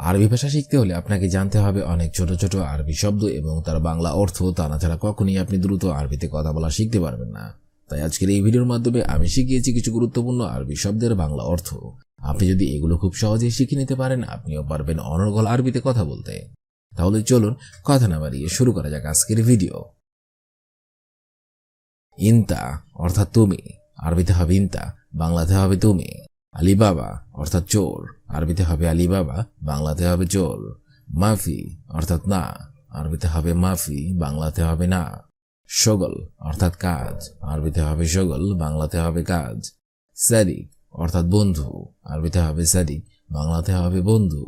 আরবি ভাষা শিখতে হলে আপনাকে জানতে হবে অনেক ছোট ছোট আরবি শব্দ এবং তার বাংলা অর্থ। তা না ছাড়া কখনই আপনি দ্রুত আরবিতে কথা বলা শিখতে পারবেন না। তাই আজকের এই ভিডিওর মাধ্যমে আমি শিখিয়েছি কিছু গুরুত্বপূর্ণ আরবি শব্দের বাংলা অর্থ। আপনি যদি এগুলো খুব সহজেই শিখে নিতে পারেন, আপনিও পারবেন অনর্গল আরবিতে কথা বলতে। তাহলে চলুন কথা না বাড়িয়ে শুরু করা যাক আজকের ভিডিও। ইনতা অর্থাৎ তুমি, আরবিতে হবে ইনতা, বাংলাতে হবে তুমি। আলিবাবা অর্থাৎ চোর, আরবিতে হবে আলিবাবা, বাংলাতে হবে চোর। মাফি অর্থাৎ না, আরবিতে হবে মাফি, বাংলাতে হবে না। শগল অর্থাৎ কাজ, আরবিতে হবে শগল, বাংলাতে হবে কাজ। সাদিক অর্থাৎ বন্ধু, আরবিতে হবে সাদিক, বাংলাতে হবে বন্ধু।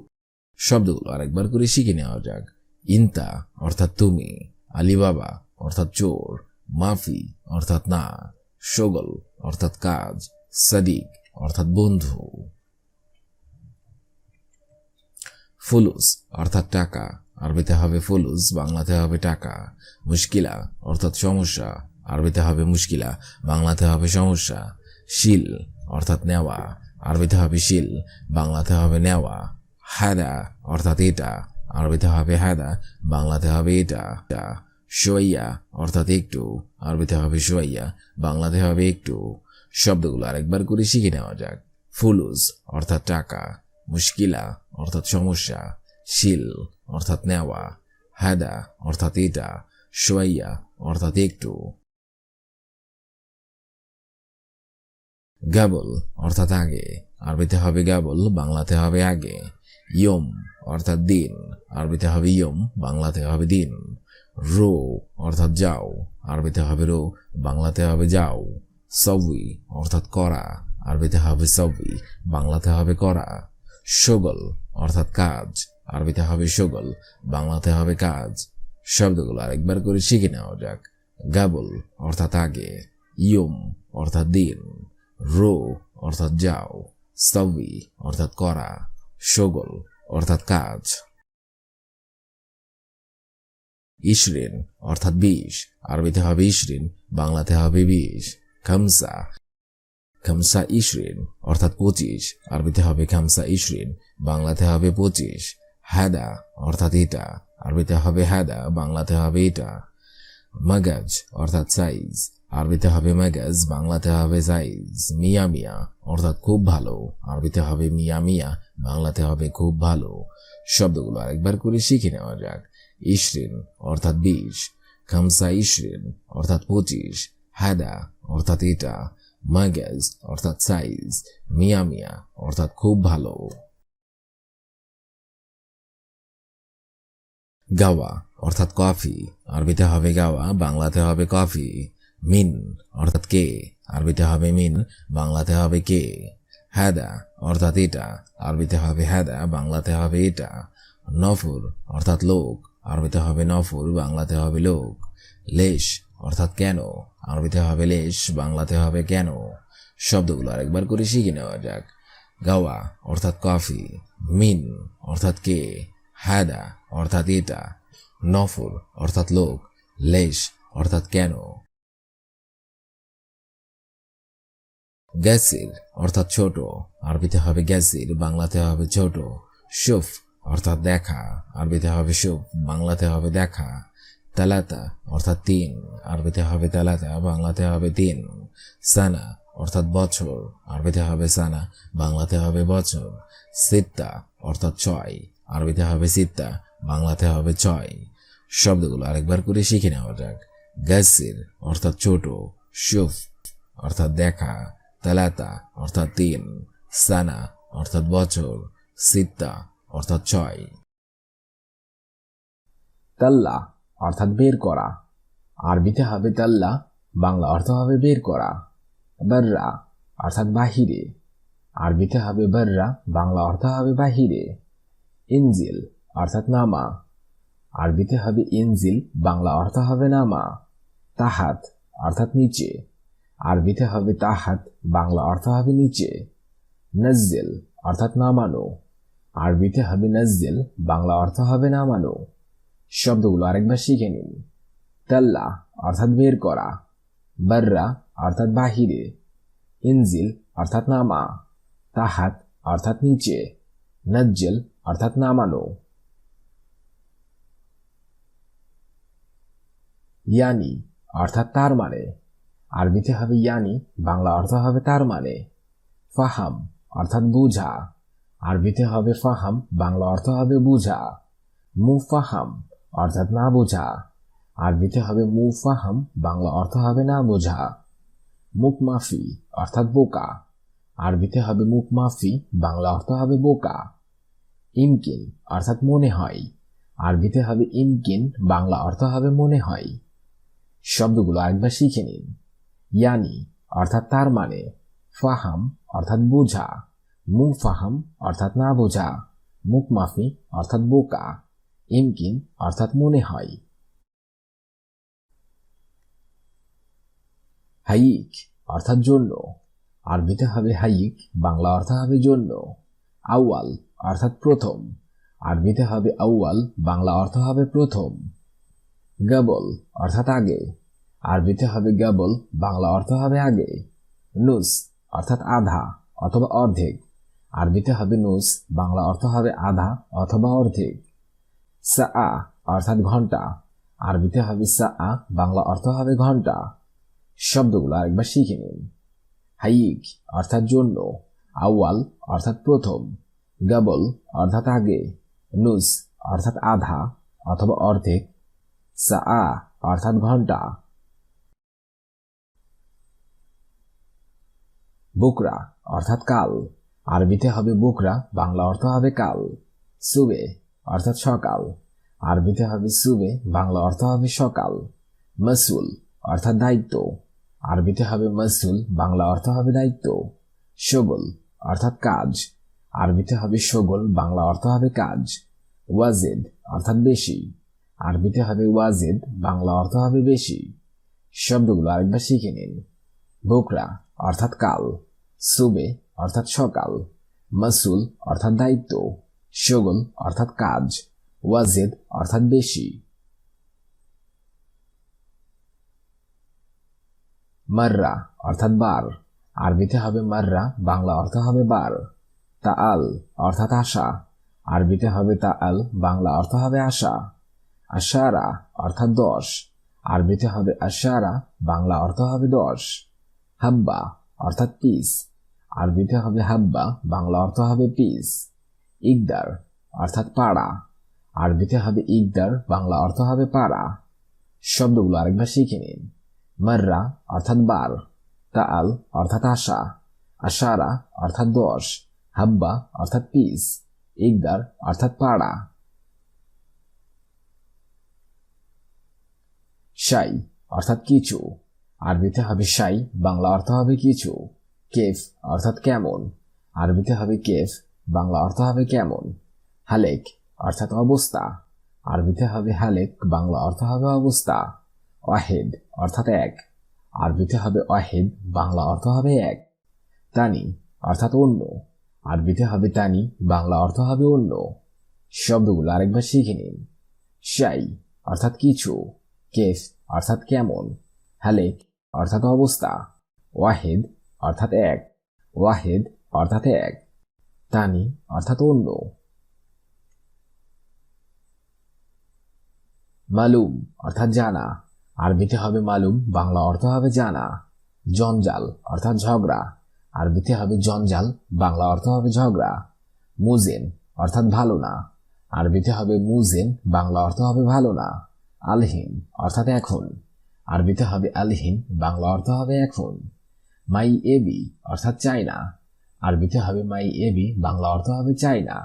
শব্দগুলো আরেকবার করে শিখে নেওয়া যাক। ইনতা অর্থাৎ তুমি, আলিবাবা অর্থাৎ চোর, মাফি অর্থাৎ না, শগল অর্থাৎ কাজ, সাদিক অর্থাৎ বন্ধু। ফুলুস অর্থাৎ টাকা, আরবিতে হবে ফুলুস, বাংলাতে হবে টাকা। মুশকিলা অর্থাৎ সমস্যা, আরবিতে হবে মুশকিলা, বাংলাতে হবে সমস্যা। শিল অর্থাৎ নেওয়া, আরবিতে হবে শিল, বাংলাতে হবে নেওয়া। হাদা অর্থাৎ এটা, আরবিতে হবে হাদা, বাংলাতে হবে এটা। শোয়াইয়া অর্থাৎ একটু, আরবিতে হবে শোয়াইয়া, বাংলাতে হবে একটু। শব্দগুলো আরেকবার করে শিখে নেওয়া যাক। ফুলুস অর্থাৎ টাকা, মুশকিলা অর্থাৎ সমস্যা, শিল অর্থাৎ নেওয়া, হাদা অর্থাৎ এটা, শোয়াইয়া অর্থাৎ একটু। গাবল অর্থাৎ আগে, আরবিতে হবে গাবল, বাংলাতে হবে আগে। ইয়ম অর্থাৎ দিন, আরবিতে হবে ইয়ম, বাংলাতে হবে দিন। রো অর্থাৎ যাও, আরবিতে হবে রো, বাংলাতে হবে যাও। সবই অর্থাৎ করা, আরবিতে হবে সবই, বাংলাতে হবে করা। শগল অর্থাৎ কাজ, আরবিতে হবে শগল, বাংলাতে হবে কাজ। শব্দগুলো আরেকবার করে শিখে নেওয়া যাক। গাবল অর্থাৎ আগে, ইয়ম অর্থাৎ দিন, রো অর্থাৎ যাও, সবই অর্থাৎ করা, শগল অর্থাৎ কাজ। ইশরিন অর্থাৎ 20, আরবিতে হবে ইশরিন, বাংলাতে হবে 20। খামসা খামসা ইশরিন অর্থাৎ 25, আরবিতে হবে খামসা ইশরিন, বাংলাতে হবে 25। হাদা অর্থাৎ এটা, আরবিতে হবে হাদা, বাংলাতে হবে এটা। মাগাজ অর্থাৎ সাইজ, আরবিতে হবে মাগাজ, বাংলাতে হবে সাইজ। মিয়া মিয়া অর্থাৎ খুব ভালো, আরবিতে হবে মিয়া মিয়া, বাংলাতে হবে খুব ভালো। শব্দগুলো আরেকবার করে শিখে নেওয়া যাক। ইশরিন অর্থাৎ 20, খামসা ইশরিন অর্থাৎ 25, হাদা অর্থাৎ এটা, মাগাজ অর্থাৎ সাইজ, মিয়া মিয়া অর্থাৎ খুব ভালো। গাওয়া অর্থাৎ কফি, আরবিতে হবে গাওয়া, বাংলাতে হবে কফি। মিন অর্থাৎ কে, আরবিতে হবে মিন, বাংলাতে হবে কে। হাদা অর্থাৎ এটা, আরবিতে হবে হাদা, বাংলাতে হবে এটা। নফর অর্থাৎ লোক, আরবিতে হবে নফর, বাংলাতে হবে লোক। লেশ অর্থাৎ কেন, আরবিতে হবে লেশ, বাংলাতে হবে কেন। শব্দগুলো আরেকবার করে শিখে নেওয়া যাক। গাওয়া অর্থাৎ কফি, মিন অর্থাৎ কে, হাদা অর্থাৎ এটা, নফর অর্থাৎ লোক, লেশ অর্থাৎ কেন। গ্যাসির অর্থাৎ ছোট, আরবিতে হবে গ্যাসির, বাংলাতে হবে ছোট। শুফ অর্থাৎ দেখা, আরবিতে হবে শুফ, বাংলাতে হবে দেখা। তালাতা অর্থাৎ 3, আরবিতে হবে তালাতা, বাংলাতে হবে 3। সানা অর্থাৎ বছর, আরবিতে হবে সানা, বাংলাতে হবে বছর। সিত্তা অর্থাৎ 6, আরবিতে হবে সিত্তা, বাংলাতে হবে 6। শব্দগুলো আরেকবার করে শিখে নেওয়া যাক। গ্যাসির অর্থাৎ ছোট, শুফ অর্থাৎ দেখা, তালাতা অর্থাৎ 3, সানা অর্থাৎ বছর, সিত্তা অর্থাৎ 6। তাল্লা অর্থাৎ বের করা, আরবিতে হবে তাল্লা, বাংলা অর্থ হবে বের করা। বাররা অর্থাৎ বাহিরে, আরবিতে হবে বাররা, বাংলা অর্থ হবে বাহিরে। ইনজিল অর্থাৎ নামা, আরবিতে হবে ইনজিল, বাংলা অর্থ হবে নামা। তাহাত অর্থাৎ নিচে, আরবিতে হবে তাহাত, বাংলা অর্থ হবে নিচে। নজ্জিল অর্থাৎ নামানো, আরবিতে হবে নজ্জিল, বাংলা অর্থ হবে নামানো। শব্দগুলো আরেকবার শিখে নিন। তাল্লা অর্থাৎ বের করা, বাররা অর্থাৎ বাহিরে, ইনজিল অর্থাৎ নামা, তাহাত অর্থাৎ নিচে, নাজ্জেল অর্থাৎ নামানো। ইয়ানি অর্থাৎ তার মানে, আরবিতে হবে ইয়ানি, বাংলা অর্থ হবে তার মানে। ফাহাম অর্থাৎ বুঝা, আরবিতে হবে ফাহাম, বাংলা অর্থ হবে বুঝা। মুফাহাম অর্থাৎ না বোঝা, আরবিতে হবে মুফাহাম, বাংলা অর্থ হবে না বোঝা। মুখমাফি অর্থাৎ বোকা, আরবিতে হবে মুখমাফি, বাংলা অর্থ হবে বোকা। ইমকিন অর্থাৎ মনে হয়, আরবিতে হবে ইমকিন, বাংলা অর্থ হবে মনে হয়। শব্দগুলো একবার শিখে নিন। ইয়ানি অর্থাৎ তার মানে, ফাহাম অর্থাৎ বোঝা, মুফাহাম অর্থাৎ না বোঝা, মুখমাফি অর্থাৎ বোকা, ইমকিন অর্থাৎ মনে হয়। হাইক অর্থাৎ জন্য, আরবিতে হবে হাইক, বাংলা অর্থ হবে জন্য। আউয়াল অর্থাৎ প্রথম, আরবিতে হবে আউয়াল, বাংলা অর্থ হবে প্রথম। গাবল অর্থাৎ আগে, আরবিতে হবে গাবল, বাংলা অর্থ হবে আগে। নুস অর্থাৎ আধা অথবা অর্ধেক, আরবিতে হবে নুস, বাংলা অর্থ হবে আধা অথবা অর্ধেক। সাআ অর্থাৎ ঘন্টা, আরবিতে হবে সাআ, বাংলা অর্থ হবে ঘন্টা। শব্দগুলো আরেকবার শিখে নিন। হাইক অর্থাৎ জন্য, আউয়াল অর্থাৎ প্রথম, গাবল অর্থাৎ আগে, নুস অর্থাৎ আধা অথবা অর্ধেক, সাআ অর্থাৎ ঘন্টা। বুকরা অর্থাৎ কাল, আরবিতে হবে বুকরা, বাংলা অর্থ হবে কাল। সুবে অর্থাৎ সকাল, আরবিতে হবে সুবে, বাংলা অর্থ হবে সকাল। মাসুল অর্থাৎ দায়িত্ব, আরবিতে হবে মাসুল, বাংলা অর্থ হবে দায়িত্ব। শগল অর্থাৎ কাজ, আরবিতে হবে শগল, বাংলা অর্থ হবে কাজ। ওয়াজিদ অর্থাৎ বেশি, আরবিতে হবে ওয়াজিদ, বাংলা অর্থ হবে বেশি। শব্দগুলো আরেকবার শিখে নিন। বুকরা অর্থাৎ কাল, সুবে অর্থাৎ সকাল, মাসুল অর্থাৎ দায়িত্ব, শগল অর্থাৎ কাজ, ওয়াজিদ অর্থাৎ বেশি। মাররা অর্থাৎ বার, আরবিতে হবে মাররা, বাংলা অর্থ হবে বার। তাআল অর্থাৎ আশা, আরবিতে হবে তাআল, বাংলা অর্থ হবে আশা। আশারা অর্থাৎ 10, আরবিতে হবে আশারা, বাংলা অর্থ হবে 10। হাব্বা অর্থাৎ পিস, আরবিতে হবে হাব্বা, বাংলা অর্থ হবে পিস। ইকদার অর্থাৎ পাড়া, আরবিতে হবে ইকদার, বাংলা অর্থ হবে পাড়া। শব্দগুলো আরেকবার শিখে নিন। মাররা অর্থাৎ বার, তাআল অর্থাৎ আশা, আশারা অর্থাৎ 10, হাব্বা অর্থাৎ পিস, ইকদার অর্থাৎ পাড়া। শাই অর্থাৎ কিছু, আরবিতে হবে শাই, বাংলা অর্থ হবে কিছু। কেফ অর্থাৎ কেমন, আরবিতে হবে কেফ, বাংলা অর্থ হবে কেমন। হালেক অর্থাৎ অবস্থা, আরবিতে হবে হালেক, বাংলা অর্থ হবে অবস্থা। ওয়াহেদ অর্থাৎ এক, আরবিতে হবে ওয়াহেদ, বাংলা অর্থ হবে এক। তানি অর্থাৎ অন্য, আরবিতে হবে তানি, বাংলা অর্থ হবে অন্য। শব্দগুলো আরেকবার শিখে নিন। শাই অর্থাৎ কিছু, কেফ অর্থাৎ কেমন, হালেক অর্থাৎ অবস্থা, ওয়াহেদ অর্থাৎ এক, ওয়াহেদ অর্থাৎ এক, তানি অর্থাৎ অন্য। মালুম অর্থাৎ জানা, আরবিতে হবে মালুম, বাংলা অর্থ হবে জানা। জঞ্জাল অর্থাৎ ঝগড়া, আরবিতে হবে জঞ্জাল, বাংলা অর্থ হবে ঝগড়া। মুজেন অর্থাৎ ভালো না, আরবিতে হবে মুজেন, বাংলা অর্থ হবে ভালো না। আলহিন অর্থাৎ এখন, আরবিতে হবে আলহিন, বাংলা অর্থ হবে এখন। মাই এবি অর্থাৎ চাইনা, আরবিতে হবে মাই এবি, বাংলা অর্থ হবে চাইনা।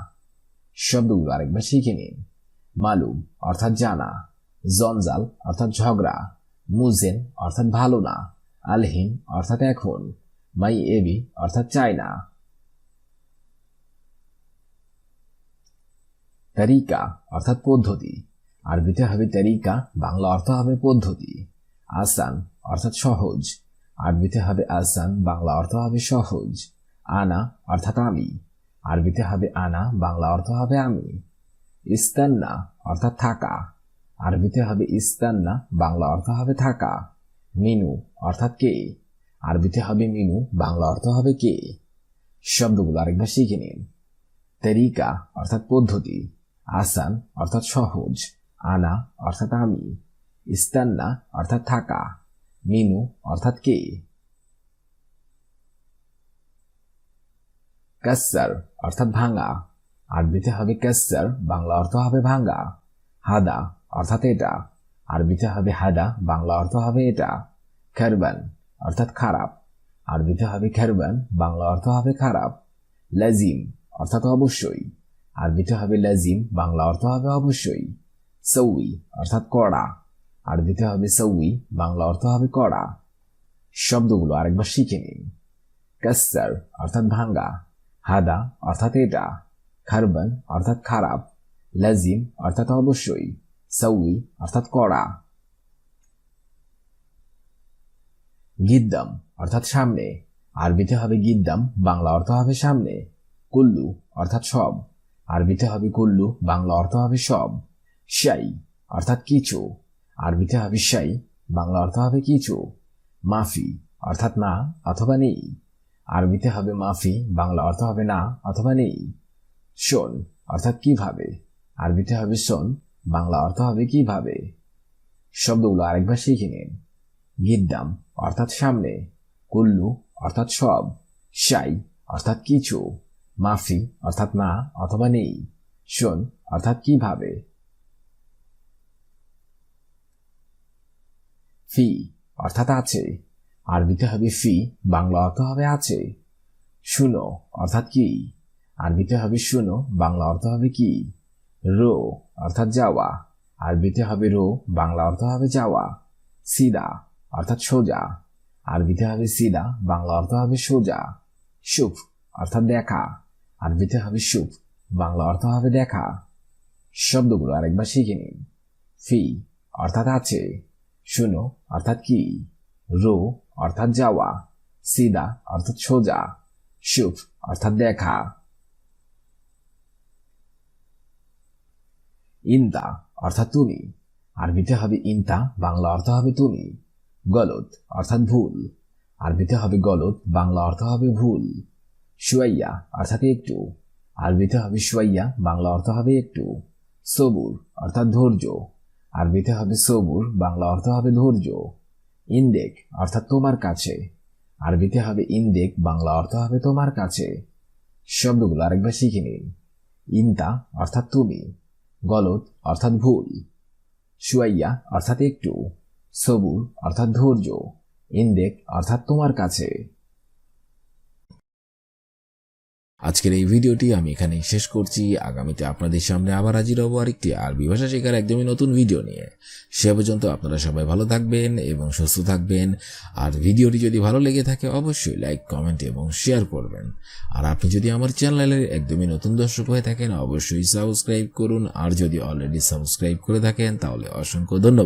শব্দগুলো আরেকবার শিখে নিন। মালুম অর্থাৎ জানা, জঞ্জাল অর্থাৎ ঝগড়া, মুজেন অর্থাৎ ভালো না, আলহিন অর্থাৎ এখন, মাই এবি অর্থাৎ চাইনা। তারিকা অর্থাৎ পদ্ধতি, আরবিতে হবে তারিকা, বাংলা অর্থ হবে পদ্ধতি। আসান অর্থাৎ সহজ, আরবিতে হবে আসান, বাংলা অর্থ হবে সহজ। আনা অর্থাৎ আমি, আরবিতে হবে আনা, বাংলা অর্থ হবে আমি। ইস্তান্না অর্থাৎ থাকা, আরবিতে হবে ইস্তান্না, বাংলা অর্থ হবে থাকা। মিনু অর্থাৎ কে, আরবিতে হবে মিনু, বাংলা অর্থ হবে কে। শব্দগুলো আরেকবার শিখে নিন। তরিকা অর্থাৎ পদ্ধতি, আসান অর্থাৎ সহজ, আনা অর্থাৎ আমি, ইস্তান্না অর্থাৎ থাকা, মিনু অর্থাৎ কে। কাসসার অর্থাৎ ভাঙা, আরবিতে হবে কাসসার, বাংলা অর্থ হবে ভাঙা। হাদা অর্থাৎ এটা, আরবিতে হবে হাদা, বাংলা অর্থ হবে এটা। খারবান অর্থাৎ খারাপ, আরবিতে হবে খারবান, বাংলা অর্থ হবে খারাপ। লাজিম অর্থাৎ অবশ্যই, আরবিতে হবে লাজিম, বাংলা অর্থ হবে অবশ্যই। সৌই অর্থাৎ কড়া, আরবিতে হবে সৌই, বাংলা অর্থ হবে কড়া। শব্দগুলো আরেকবার শিখে নিন। কাসসার অর্থাৎ ভাঙ্গা, হাদা অর্থাৎ এটা, খারবান অর্থাৎ খারাপ, লাজিম অর্থাৎ অবশ্যই, সৌই অর্থাৎ কড়া। গিদ্দাম অর্থাৎ সামনে, আরবিতে হবে গিদ্দাম, বাংলা অর্থ হবে সামনে। কুল্লু অর্থাৎ সব, আরবিতে হবে কুল্লু, বাংলা অর্থ হবে সব। শাই অর্থাৎ কিছু, আরবিতে হবে শাই, বাংলা অর্থ হবে কিছু। মাফি অর্থাৎ না অথবা নেই, আরবিতে হবে মাফি, বাংলা অর্থ হবে না অথবা নেই। শোন অর্থাৎ কিভাবে, আরবিতে হবে শোন, বাংলা অর্থ হবে কিভাবে। শব্দগুলো আরেকবার শিখে নিন। গিদ্দাম অর্থাৎ সামনে, কুল্লু অর্থাৎ সব, শাই অর্থাৎ কিছু, মাফি অর্থাৎ না অথবা নেই, শোন অর্থাৎ কিভাবে। ফি অর্থাৎ আছে, আরবিতে হবে ফি, বাংলা অর্থ হবে আছে। শুনো অর্থাৎ কি, আরবিতে হবে শুনো, বাংলা অর্থ হবে কি। রো অর্থাৎ যাওয়া, আরবিতে হবে রো, বাংলা অর্থ হবে যাওয়া। সিদা অর্থাৎ সোজা, আরবিতে হবে সিদা, বাংলা অর্থ হবে সোজা। সুফ অর্থাৎ দেখা, আরবিতে হবে সুফ, বাংলা অর্থ হবে দেখা। শব্দগুলো আরেকবার শিখে নিন। ফি অর্থাৎ আছে, শুনো অর্থাৎ কি, রো অর্থাৎ যাওয়া, সিদা অর্থাৎ সোজা, সুফ অর্থাৎ দেখা। ইনতা অর্থাৎ তুমি, আরবিতে হবে ইনতা, বাংলা অর্থ হবে তুমি। গলত অর্থাৎ ভুল, আরবিতে হবে গলত, বাংলা অর্থ হবে ভুল। শুয়াইয়া অর্থাৎ একটু, আরবিতে হবে শুয়াইয়া, বাংলা অর্থ হবে একটু। সবুর অর্থাৎ ধৈর্য, আরবিতে হবে সবুর, বাংলা অর্থ হবে ধৈর্য। ইন্দেক অর্থাৎ তোমার কাছে, আরবিতে হবে ইন্দেক, বাংলা অর্থ হবে তোমার কাছে। শব্দগুলো আরেকবার শিখে নিন। ইনতা অর্থাৎ তুমি, গলত অর্থাৎ ভুল, শুয়াইয়া অর্থাৎ একটু, সবুর অর্থাৎ ধৈর্য, ইন্দেক অর্থাৎ তোমার কাছে। আজকের এই ভিডিওটি আমি এখানেই শেষ করছি। আগামীতে আপনাদের সামনে আবার হাজির হব আরেকটি আরবি ভাষা শেখার একদমই নতুন ভিডিও নিয়ে। সে পর্যন্ত আপনারা সবাই ভালো থাকবেন এবং সুস্থ থাকবেন। আর ভিডিওটি যদি ভালো লেগে থাকে অবশ্যই লাইক, কমেন্ট এবং শেয়ার করবেন। আর আপনি যদি আমার চ্যানেলের একদমই নতুন দর্শক হয়ে থাকেন অবশ্যই সাবস্ক্রাইব করুন। আর যদি অলরেডি সাবস্ক্রাইব করে থাকেন তাহলে অসংখ্য ধন্যবাদ।